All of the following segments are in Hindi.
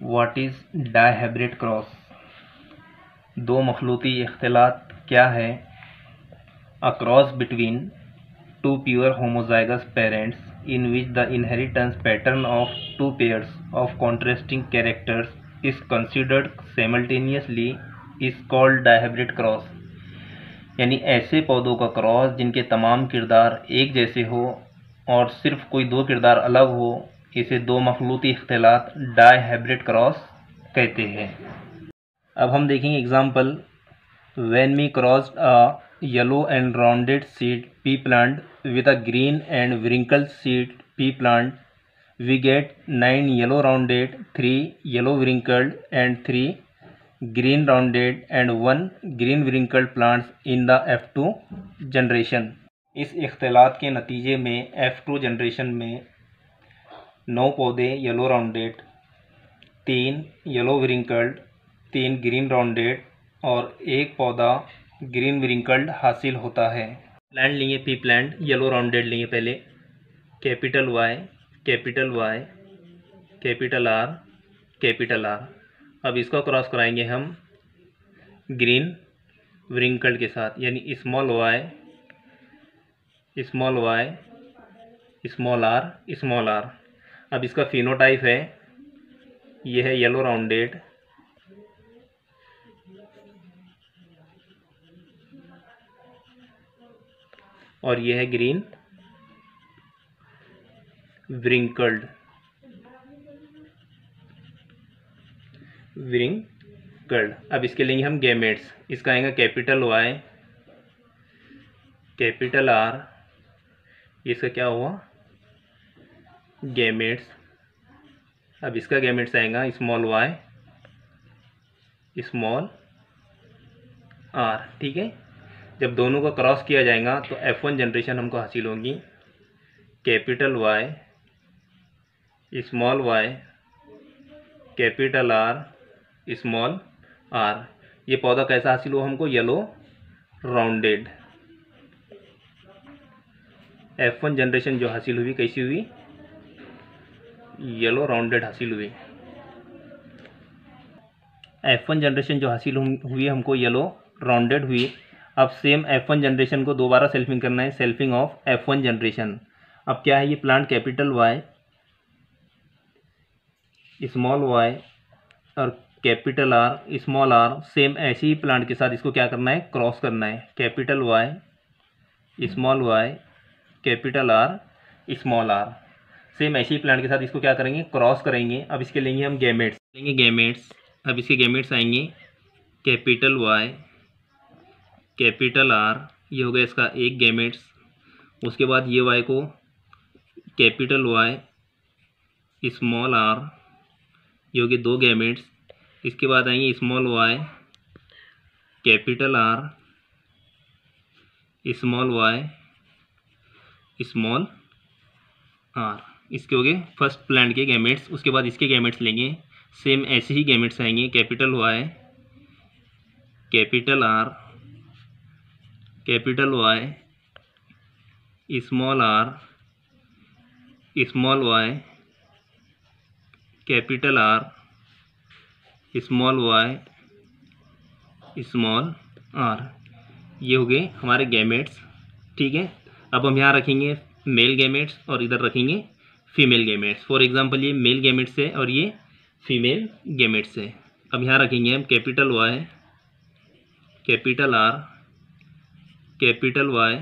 What is dihybrid cross? दो मखलूती इख्तिलात क्या है? A cross between two pure homozygous parents in which the inheritance pattern of two pairs of contrasting characters is considered simultaneously is called dihybrid cross। यानी ऐसे पौधों का क्रॉस जिनके तमाम किरदार एक जैसे हो और सिर्फ कोई दो किरदार अलग हो, इसे दो मखलूती इख्तिलात डायहाइब्रिड क्रॉस कहते हैं। अब हम देखेंगे example. When we crossed a yellow and rounded seed pea plant with a green and wrinkled seed pea plant, we get 9 yellow rounded, 3 yellow wrinkled and 3 green rounded and 1 green wrinkled plants in the F2 generation। इस इख्तिलात के नतीजे में F2 जनरेशन में 9 पौधे yellow rounded, 3 yellow wrinkled, 3 green rounded और एक पौधा ग्रीन विरिंकल्ड हासिल होता है। प्लांट लेंगे पी प्लांट, येलो राउंडेड लेंगे पहले, capital Y, capital Y, capital R, capital R. अब इसका क्रॉस कराएंगे हम ग्रीन विरिंकल्ड के साथ, यानी small Y, small Y, small are, small r. अब इसका फिनोटाइप है, यह है येलो राउंडेड, और यह है ग्रीन विरिंकल्ड, विरिंकल्ड। अब इसके लेंगे हम गैमेट्स। इसका आएगा कैपिटल वाई, कैपिटल आर, इसका क्या हुआ गैमेट्स। अब इसका गैमेट्स आएगा स्मॉल वाई, स्मॉल आर। ठीक है, जब दोनों का क्रॉस किया जाएगा तो F1 जनरेशन हमको हासिल होगी, capital Y, small Y, capital R, small are. ये पौधा कैसा हासिल हुआ हमको? Yellow rounded. F1 जनरेशन जो हासिल हुई कैसी हुई? येलो राउंडेड हासिल हुई। F1 जनरेशन जो हासिल हुई हमको येलो राउंडेड हुई। अब सेम F1 जनरेशन को दोबारा सेल्फिंग करना है, सेल्फिंग ऑफ F1 जनरेशन। अब क्या है ये plant? Capital Y, small Y और capital R, small are. Same ऐसे ही प्लांट के साथ इसको क्या करना है? क्रॉस करना है, capital Y, small Y, capital R, small are. Same ऐसे ही प्लांट के साथ इसको क्या करेंगे? क्रॉस करेंगे। अब इसके लेंगे हम गैमेट्स, लेंगे गैमेट्स। अब इसके गैमेट्स आएंगे कैपिटल वाई, कैपिटल आर, ये हो गया इसका एक गैमेट्स। उसके बाद ये वाई को कैपिटल वाई, स्मॉल आर, ये हो गए दो गैमेट्स। इसके बाद आएंगे small Y, capital R, small Y, small r. इसके हो गए फर्स्ट प्लांट के गैमेट्स। उसके बाद इसके गैमेट्स लेंगे, सेम ऐसे ही गैमेट्स आएंगे, capital Y, capital R, capital Y, small are, small Y, capital R, small Y, small are. ये हो गए हमारे गैमेट्स। ठीक है, अब हम यहाँ रखेंगे मेल गैमेट्स और इधर रखेंगे फीमेल गैमेट्स। फॉर एग्जांपल ये मेल गैमेट्स है और ये फीमेल गैमेट्स है। अब यहाँ रखेंगे हम capital Y, capital R, capital Y,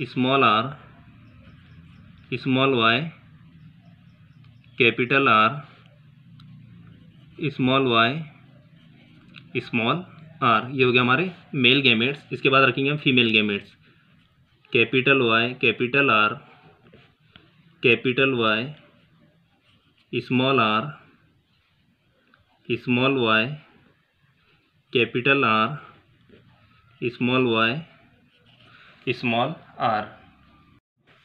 small are, small Y, capital R, small Y, small are. ये हो गया हमारे मेल गैमेट्स। इसके बाद रखेंगे हम female gametes, capital Y, capital R, capital Y, small are, small Y, capital R, small Y, small r.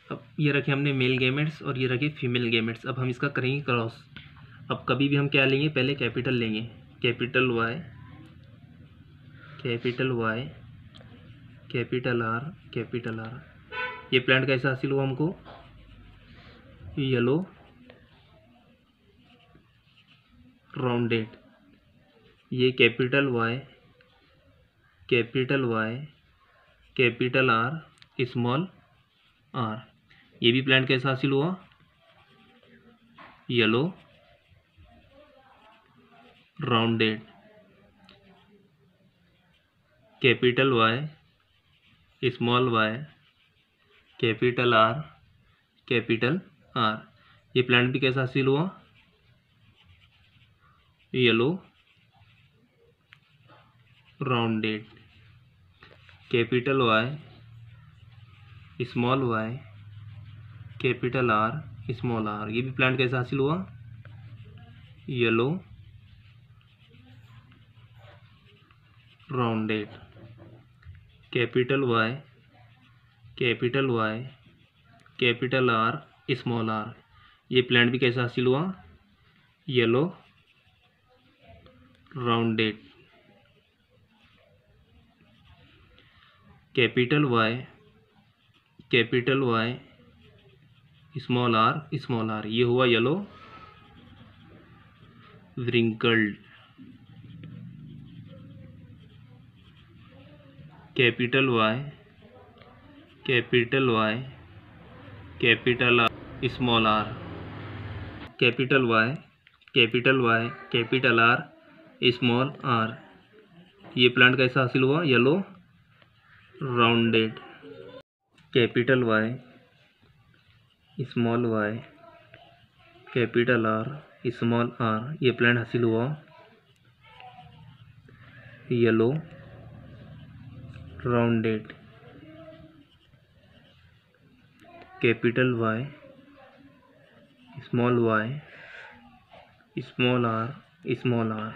अब ये रखे हमने मेल गैमेट्स और ये रखे फीमेल गैमेट्स। अब हम इसका करेंगे क्रॉस। अब कभी भी हम क्या लेंगे? पहले कैपिटल लेंगे, capital Y, capital Y, capital R, capital R. ये प्लांट कैसा हासिल हुआ हमको? Yellow rounded. ये capital Y, capital Y, capital R, small are. ये भी प्लांट कैसा हासिल हुआ? Yellow rounded. Capital Y, small Y, capital R, capital R. ये प्लांट भी कैसा हासिल हुआ? Yellow rounded. Capital Y, small Y, capital R, small are. ये भी प्लांट कैसा हासिल हुआ? Yellow rounded. Capital Y, capital Y, capital R, small are. ये प्लांट भी कैसा हासिल हुआ? Yellow rounded. Capital Y, capital Y, small are, ये हुआ yellow wrinkled. Capital Y, capital Y, capital R, small R. Capital Y, capital Y, capital R, small are. ये प्लांट कैसा हासिल हुआ? Yellow rounded. Capital Y, small Y, capital R, small are. ये प्लांट हासिल हुआ yellow rounded. Capital Y, small are, small are.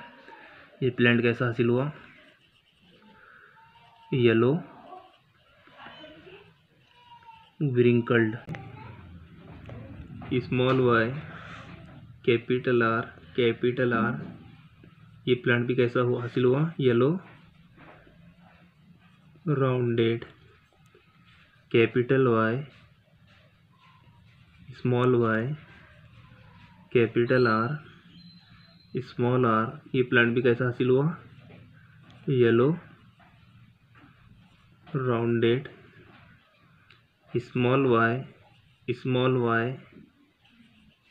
ये प्लांट कैसा हासिल हुआ? Yellow wrinkled. Small Y, capital R, capital R. ये प्लांट भी कैसा हुआ हासिल हुआ? Yellow rounded. Capital Y, small Y, capital R, small are. ये प्लांट भी कैसा हासिल हुआ? Yellow rounded. Small Y,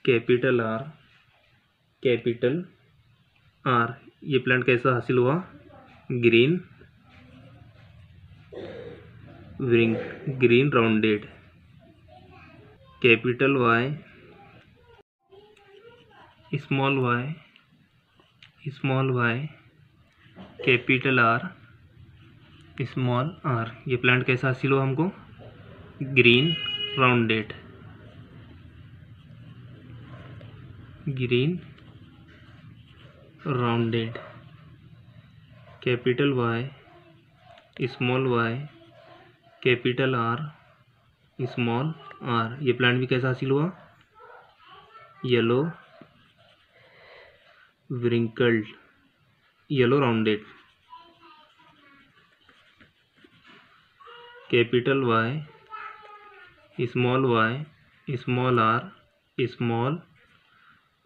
capital R, capital R. ये प्लांट कैसा हासिल हुआ? Green green rounded. Capital Y, small Y, capital R, small are. ये प्लांट कैसा हासिल हुआ हमको? Green rounded. Green rounded. Capital Y, small Y, capital R, small are. ये प्लांट भी कैसा हासिल हुआ? Yellow wrinkled, yellow rounded. Capital Y, small are, small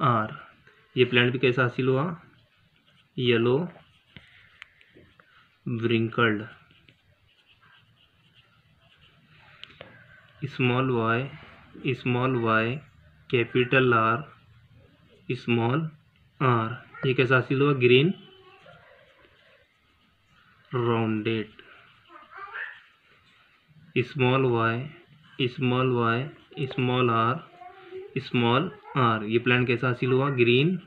are. ये प्लांट भी कैसा हासिल हुआ? Yellow wrinkled. Small Y, capital R, small are. ये कैसा हासिल हुआ? Green rounded. Small Y, small are, small are. ये प्लांट कैसा हासिल हुआ? Green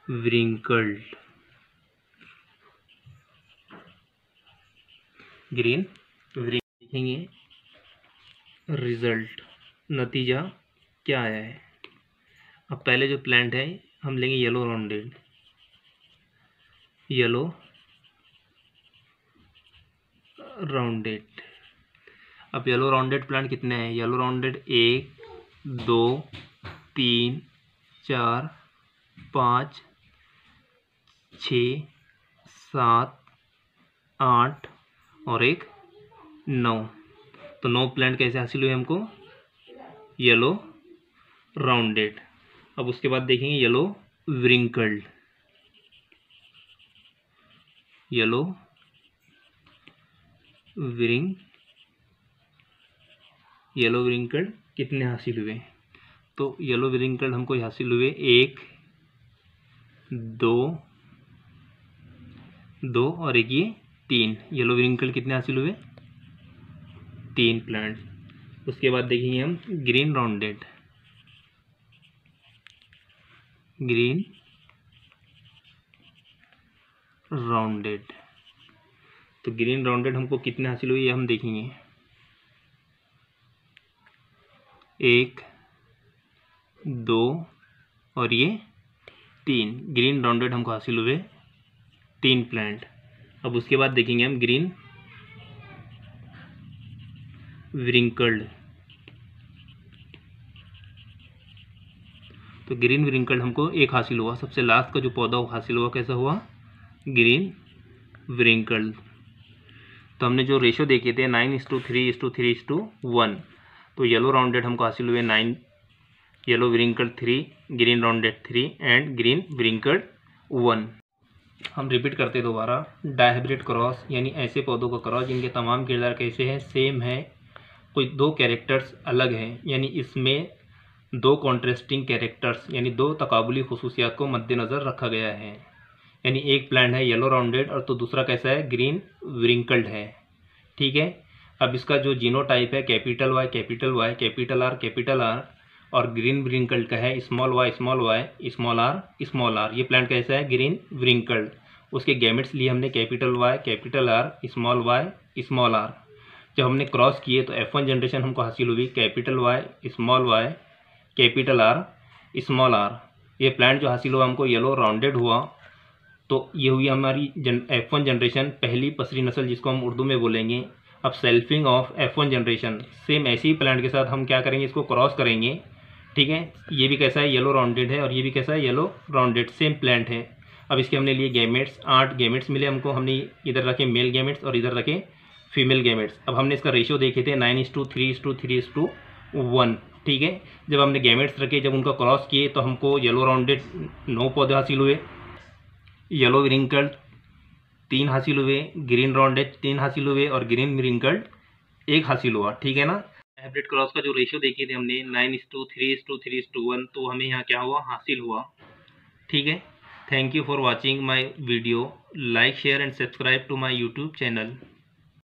wrinkled. ग्रीन देखेंगे रिजल्ट, नतीजा क्या आया है। अब पहले जो प्लांट है हम लेंगे येलो राउंडेड। Yellow rounded. अब येलो राउंडेड प्लांट कितने हैं? येलो राउंडेड 1 2 3 4 5 6 7 8 और एक 9। तो 9 प्लांट कैसे हासिल हुए हमको? Yellow rounded. अब उसके बाद देखेंगे येलो wrinkled, येलो wrinkled कितने हासिल हुए? तो येलो wrinkled हमको हासिल हुए 1 2 और एक ये 3। येलो wrinkled कितने हासिल हुए? 3 प्लांट्स। उसके बाद देखेंगे हम ग्रीन राउंडेड। तो ग्रीन राउंडेड हमको कितने हासिल हुए ये हम देखेंगे। 1 2 और ये 3। ग्रीन राउंडेड हमको हासिल हुए 3 प्लांट। अब उसके बाद देखेंगे हम ग्रीन wrinkled। तो ग्रीन wrinkled हमको 1 हासिल हुआ। सबसे लास्ट का जो पौधा हासिल हुआ कैसा हुआ? Green wrinkled। तो हमने जो रेशो देखे थे 9:3:3:1। तो येलो राउंडेड हमको हासिल हुए 9, yellow wrinkled 3, green rounded 3 and green wrinkled 1। हम रिपीट करते दोबारा। डायहाइब्रिड क्रॉस यानी ऐसे पौधों का क्रॉस जिनके तमाम किरदार कैसे हैं? सेम है, कोई 2 कैरेक्टर्स अलग हैं, यानी इसमें 2 कॉन्ट्रास्टिंग कैरेक्टर्स यानी 2 तकाबुली खुसूसियात को मद्देनज़र रखा गया है। यानी एक प्लांट है येलो राउंडेड और तो दूसरा कैसा है? ग्रीन wrinkled है। ठीक है। अब इसका जो जीनोटाइप है कैपिटल वाई, कैपिटल आर और ग्रीन wrinkled का है स्मॉल वाई, स्मॉल आर। ये प्लांट कैसा है? Green wrinkled। उसके गैमेट्स लिए हमने capital Y, capital R, small r. जब हमने क्रॉस किए तो F1 जनरेशन हमको हासिल हुई capital Y, capital R, small are. ये प्लांट जो हासिल हुआ हमको येलो राउंडेड हुआ। तो ये हुई हमारी F1 जनरेशन, पहली पसरी नस्ल जिसको हम उर्दू में बोलेंगे। अब selfing of F1 generation, same ऐसे ही प्लांट के साथ हम क्या करेंगे? इसको क्रॉस करेंगे। ठीक है। ये भी कैसा है? येलो राउंडेड है और ये भी कैसा है? Yellow rounded. सेम प्लांट है। अब इसके हमने लिए गैमेट्स, 8 गैमेट्स मिले हमको। हमने इधर रखे मेल गैमेट्स और इधर रखे फीमेल गैमेट्स। अब हमने इसका रेशियो देखे थे 9:3:3:1। ठीक है। जब हमने गैमेट्स रखे, जब उनका क्रॉस किए तो हमको येलो राउंडेड 9 पौधे हासिल हुए, येलो wrinkled 3 हासिल हुए, ग्रीन राउंडेड 3 हासिल हुए और ग्रीन wrinkled 1 हासिल हुआ। ठीक है ना। हाइब्रिड क्रॉस का जो रेशियो देखे थे हमने 9:3:3:1, तो हमें यहाँ क्या हुआ? हासिल हुआ। ठीक है। Thank you for watching my video. Like, share and subscribe to my YouTube channel.